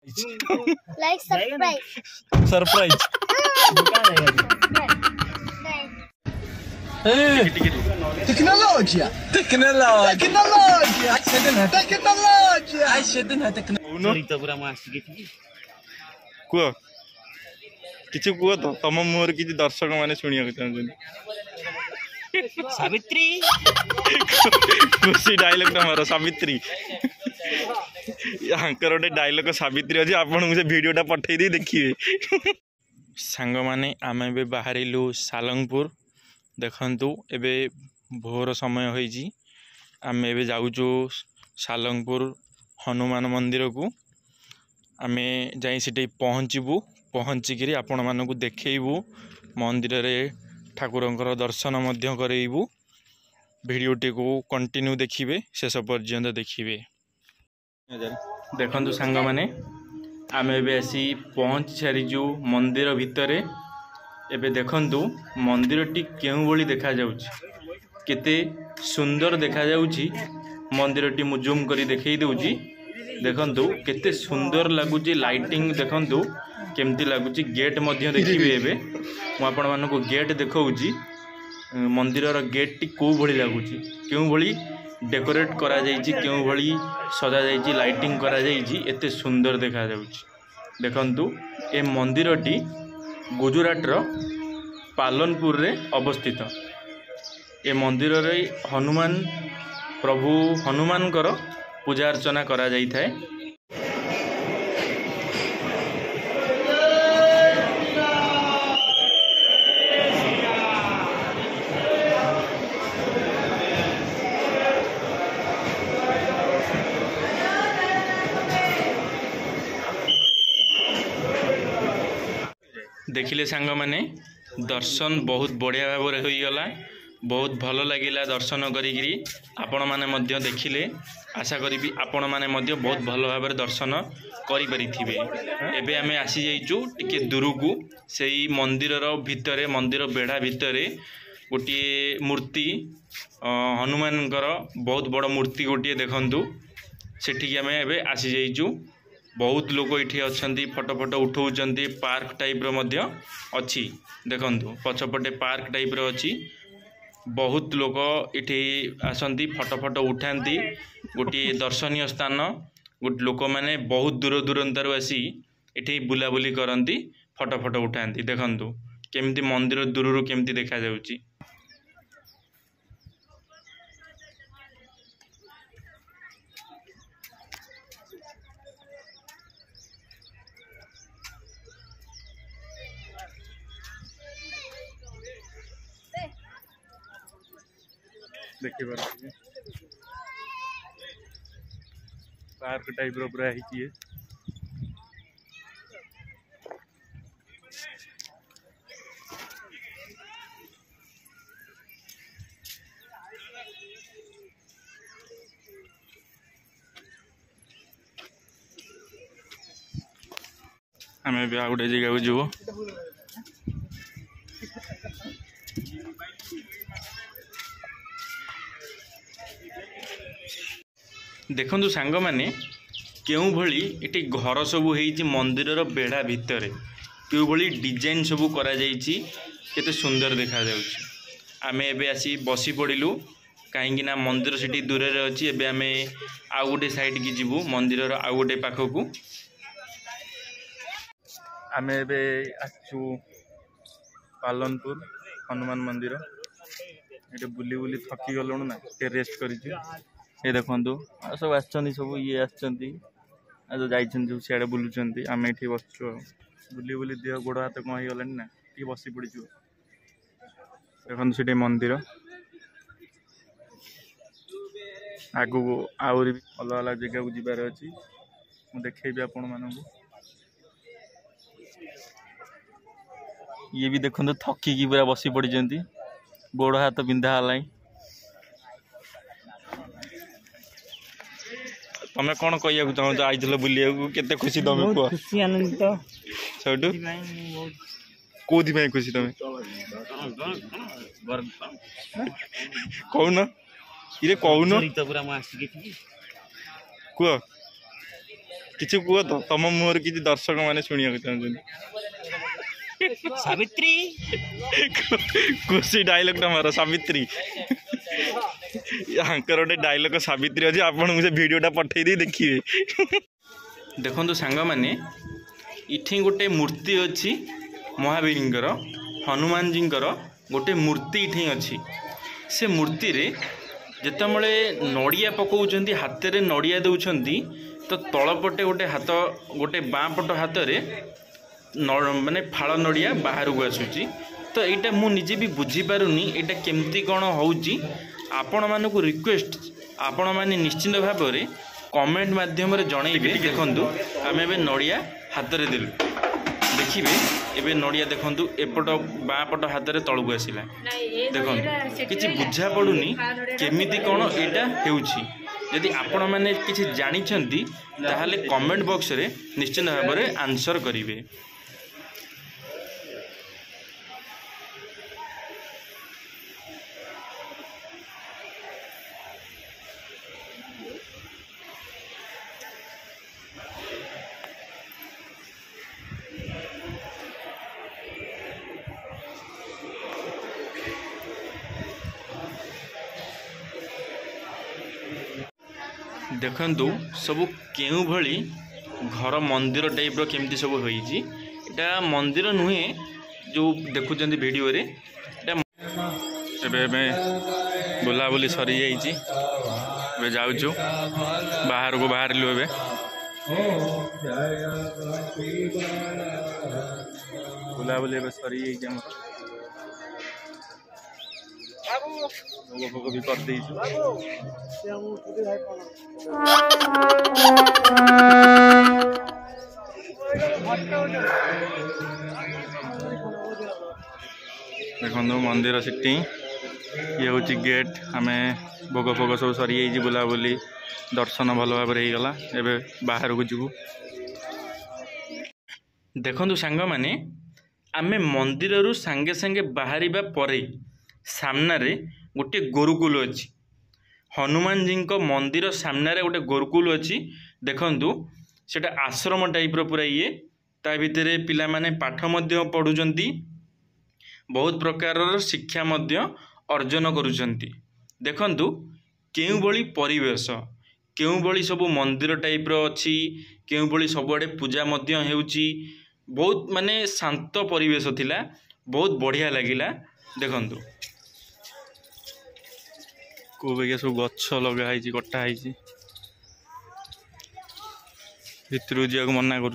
Like surprise. Surprise Tecnologia! कुह किसी कुह तो तुम मुहर किसी दर्शक माने शुणिया चाहते सावित्री खुशी डायलॉग तुम सावित्री हाँकर गोटे डायलॉग सावित्री अच्छे आप मुझे वीडियोटा पठे दी देखिए सांग मैंने आम ए बाहरिलु सालंगपुर देखु एबे भोर समय होइजी आम ए जाऊँ सालंगपुर हनुमान मंदिर को आम जाई पहुँचबू पहुँचिकी आपण मानक देखू मंदिर रे ठाकुरंकर दर्शन मध्य करेबू भिडियोटी को कंटिन्यू देखिए शेष पर्यंत देखिए देखु सांग मैंने आम ए आसी पहुँच सारीचु मंदिर भितर एबे देखंतु मंदिरटी केउ भली देखा जाउची केते सुंदर देखा जाउची मंदिरटी मु जूम करी देखई देउची देखंतु केते सुंदर लागुची लाइटिंग देखंतु केमती लागुची गेट मध्य देखिबे एबे मु आपण मानको गेट देखौची मंदिरर गेट टी को भली लागुची केउ भली डेकोरेट करा जाइची केउ भली सजा जाइची लाइटिंग करा जाइची एते सुंदर देखा जाउची देखंतु ए मंदिरटी गुजरात रो पालनपुर रे अवस्थित ए मंदिर रे हनुमान प्रभु हनुमान कर पूजा अर्चना करा जाई थाए देखिले सांग माने दर्शन बहुत बढ़िया भाव में होईगला बहुत भल लगिला दर्शन करी आपण माने मध्य देखिले आशा करी आपण माने मध्य बहुत भल भाव में दर्शन करि परिथिबे एबे आमे आसी जाइचु टिके दूर को सेई मंदिरर भितरे मंदिर बेढ़ा भितरे गोटे मूर्ति हनुमानकर बहुत बड़ मूर्ति गोटे देखंतु सेठी आमे एबे आसी जाइचु बहुत लोग ये अच्छा फटो फटो उठाऊँच पार्क टाइप रो अच्छी देखु पछपटे पार्क टाइप रो अच्छी बहुत लोग ये आसती फटो फटो उठाती गोटे दर्शनीय स्थान गोटे लोक मैंने बहुत दूर दूरांतर आसी ये बुलाबुली करती फटो फटो उठाती देखु केमती मंदिर दूर केमती देखा जाउची देखिए पार्क टाइप रो पूरा है आम भी आ गोटे जगह को जीव देखु सांग मैंने क्यों भली इटी घर सब होइछि मंदिरर बेढ़ा भितर क्यों भली डिजाइन सब करा जाइछि केते सुंदर देखा जाउछि आमे एबे आसी बसी पड़िलु कहीं ना मंदिर सेठी दूर रे अछि एबे आमे आउ गोटे साइड की जीवु मंदिरर आउ गोटे पाखकू आमे एबे आछु पालनपुर हनुमान मंदिर ये बुली बुली थकी गलुणु ना ते रेस्ट करिछु ये देखु सब आसछन्ती सब ये आसछन्ती आज जाइछन जो सियाडे बुलुछन्ती आमे एठी बसछु बुली बुली देह गोड़ हाथ कम हो गलानी ना टी बसी पड़िछु देखु सेठी मंदिर आगु आउरी अलग अलग जगह को जिबार अछि मु देखेबी आपण मानकु ये भी देखु थकी की पूरा बसी पड़िछन्ती गोड़ हाथ बिंधा हलाई तमें कौन कहू चाहो आई बुलिया केते खुशी तुम कह खुशी आनंदित सेठू कौन खुशी तुम कौन ये कौन कह किसी कुह तो तुम मुहर किसी दर्शक मैंने शुणा चाहते सावित्री खुशी डायलॉग मार सावित्री आंकर गोटे डायलॉग सावित्री अच्छे आपन से वीडियोटा पठे दी देखिए देखो सांग मैंने इठी गोटे मूर्ति अच्छी महावीर हनुमान जी गोटे मूर्ति इठी अच्छी से मूर्ति रे जितेबले नड़िया पकाउछन्ती हाथ रे नड़िया दउछन्ती तो तलपटे गोटे हाथ गोटे बाँ पट हाथ रे माने फाड़ नड़िया बाहर को आसूची तो यहाँ मुझे भी बुझीपारुनी यहाँ केमती कौन होउची आपण मानकु रिक्वेस्ट आपण माने निश्चिंत भाव में कमेंट माध्यम जनइबे देखंतु आम ए नड़िया हाथ रे देलु देखिए एबे नड़िया देखंतु एपट बाँ पट हाथ रे तलू आसला देखंतु किछि बुझा पड़ुनी केमिति कौन यहाँ हेउची यदि आपण माने किछि जानिछंती ताहाले कमेंट बॉक्स रे निश्चिंत भाव में आंसर करिवे। देखंतु सब केउ भली घर मंदिर टाइप रो केमती सब होईची एटा मंदिर नुहे जो देखुचंती वीडियो रे एबे बुलाबुली सरी जाइची एबे जाउछु बाहर को बाहर लियो एबे बुलाबुली एबे सरी जाइची हम भी कर दी देखो मंदिर सीटी ये हूँ गेट आम भोग फोग सब सरी बुलाबुली दर्शन भल भाव होगा एवं बाहर को जीवु देखु सांग मैंने आम मंदिर सांगे सांगे बाहर परे सामना रे गोटे गुरुकुल अच्छी हनुमान जी को मंदिर सामना रे गोटे गुरुकुल अच्छी देखंतु सेटा आश्रम टाइप रो पूरा ये ता भितर पिला माने पाठ मध्य पढ़ुचंती बहुत प्रकार शिक्षा मध्य अर्जन करुचंती देखंतु केउ बळी परिवेश केउ बळी सब मंदिर टाइप रो अच्छी केउ बळी सबआडे पूजा मध्य हेउची बहुत माने शांत परिवेश थिला बहुत बढ़िया लागिला देखंतु को सब गछ लगाई कटाई भितर जाक मना कर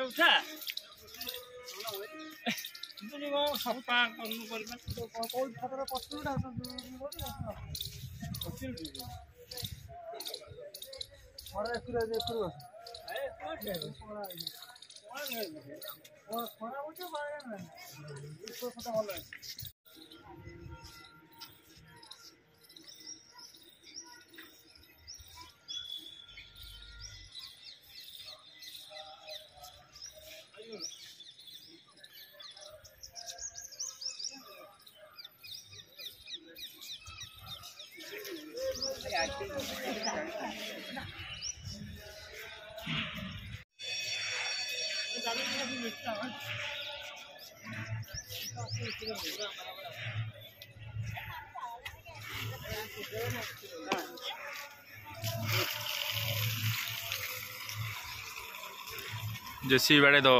उठा सफा जैसी बड़े दो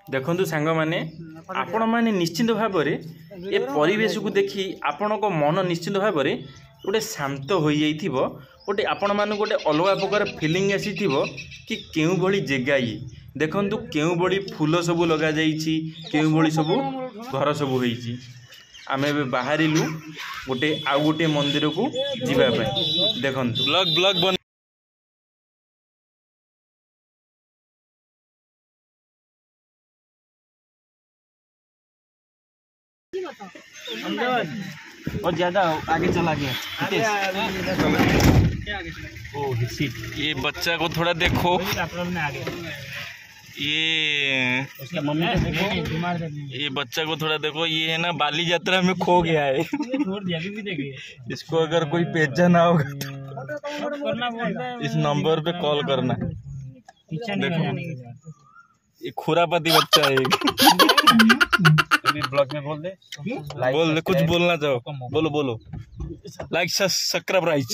देखंतु सांग माने आपण माने निश्चिंत भाव में ए परिवेश को देखी आपण को मन निश्चिंत भाव में गोटे शांत हो जाइथिबो गोटे आपण मान गोटे अलग प्रकार फीलिंग आसीथिबो कि केउ भली जगह ये देखंतु केउ भली फूल सब लगा जाइछि केउ भली सब घर सब होइछि आमे बाहरिलु गोटे आउ गोटे मंदिर को जीवा पई देखंतु ब्लॉग ब्लॉग बन और ज्यादा आगे चला गया। ये बच्चा को थोड़ा देखो, ये बच्चा को थोड़ा देखो। ये है ना बाली यात्रा में खो गया है। इसको अगर कोई पेजा ना होगा तो इस नंबर पे कॉल करना। देखो ये खुरापति बच्चा है। ब्लॉग में बोल दे कुछ बोलना चाहो, बोलो बोलो। Like subscribe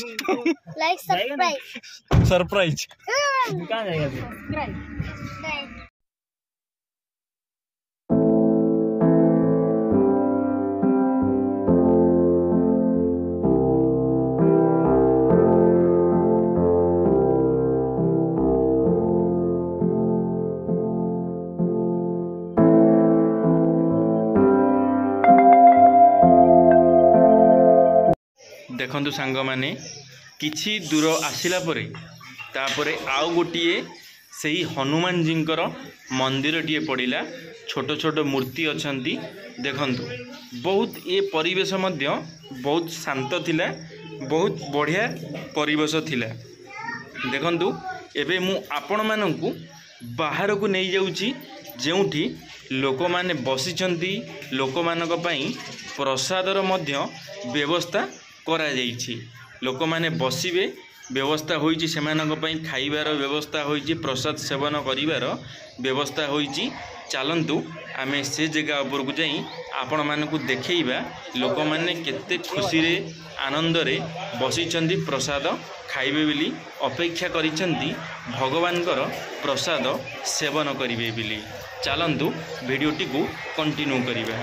surprise. कहाँ जाएगा? देखंतु सांग माने किछि दूर आसिला परे तापरे आउ गोटिए सही हनुमान जींकर मंदिर टीए पड़िला। छोट छोट मूर्ति अछंती देखंतु। बहुत ये परिवेश मध्य बहुत शांत थिला, बहुत बढ़िया परिवेश थिला। देखंतु एबे मु आपण मानकु बाहर को नहीं जाउची, जेउठी लोक माने बसिचंती। लोक मानक पई प्रसादर मध्य व्यवस्था करा जाइछि। लोक माने बसिबे व्यवस्था होइछि, सेमानक पई खाइबार व्यवस्था होइछि, प्रसाद सेवन करिवार व्यवस्था होइछि। चलंतु आमे से जगह ऊपर को जाई आपण मानकु देखैबा लोक माने केते खुशी रे आनंद रे बसिचंती, प्रसाद खाइबे बिली अपेक्षा करिचंती, भगवानकर प्रसाद सेवन करिवे बिली। चलंतु वीडियोटी को कंटिन्यू करिबा।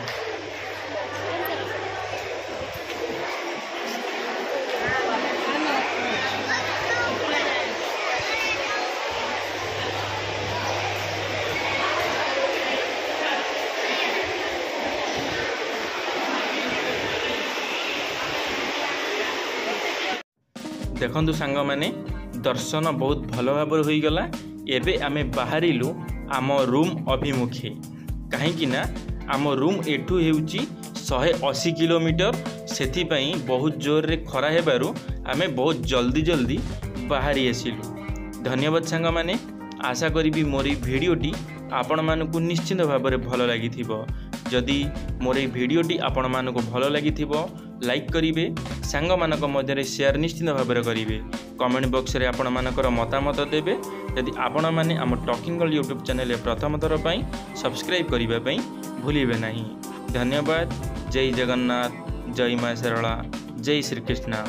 देखंतु सांग माने दर्शन बहुत भल भाव हो गला। एबे आमे बाहरिलु आम रूम अभिमुखे, कहीं ना आम रूम एठू हेउची 180 किलोमीटर। सेथि पई बहुत जोर रे खरा हेबारु आमे बहुत जल्दी जल्दी बाहरी आसिलु। धन्यवाद सांग माने। आशा करी मोर भिडियोटी आपण मानकु निश्चित भाव में भल लगी। जदि मोर भिडियोटी आपण मानकु भल लगी लाइक करिवे, सांग मानक मध्य शेयर निश्चित भाव में करिवे। कमेंट बॉक्स रे आपण मानकर मतामत देबे। यदि आपण माने आम टॉकिंग गर्ल यूट्यूब चैनल प्रथम थर पई सब्सक्राइब करिबा पई भूलिबे नहीं। धन्यवाद। जय जगन्नाथ, जय मां सरला, जय श्री कृष्ण।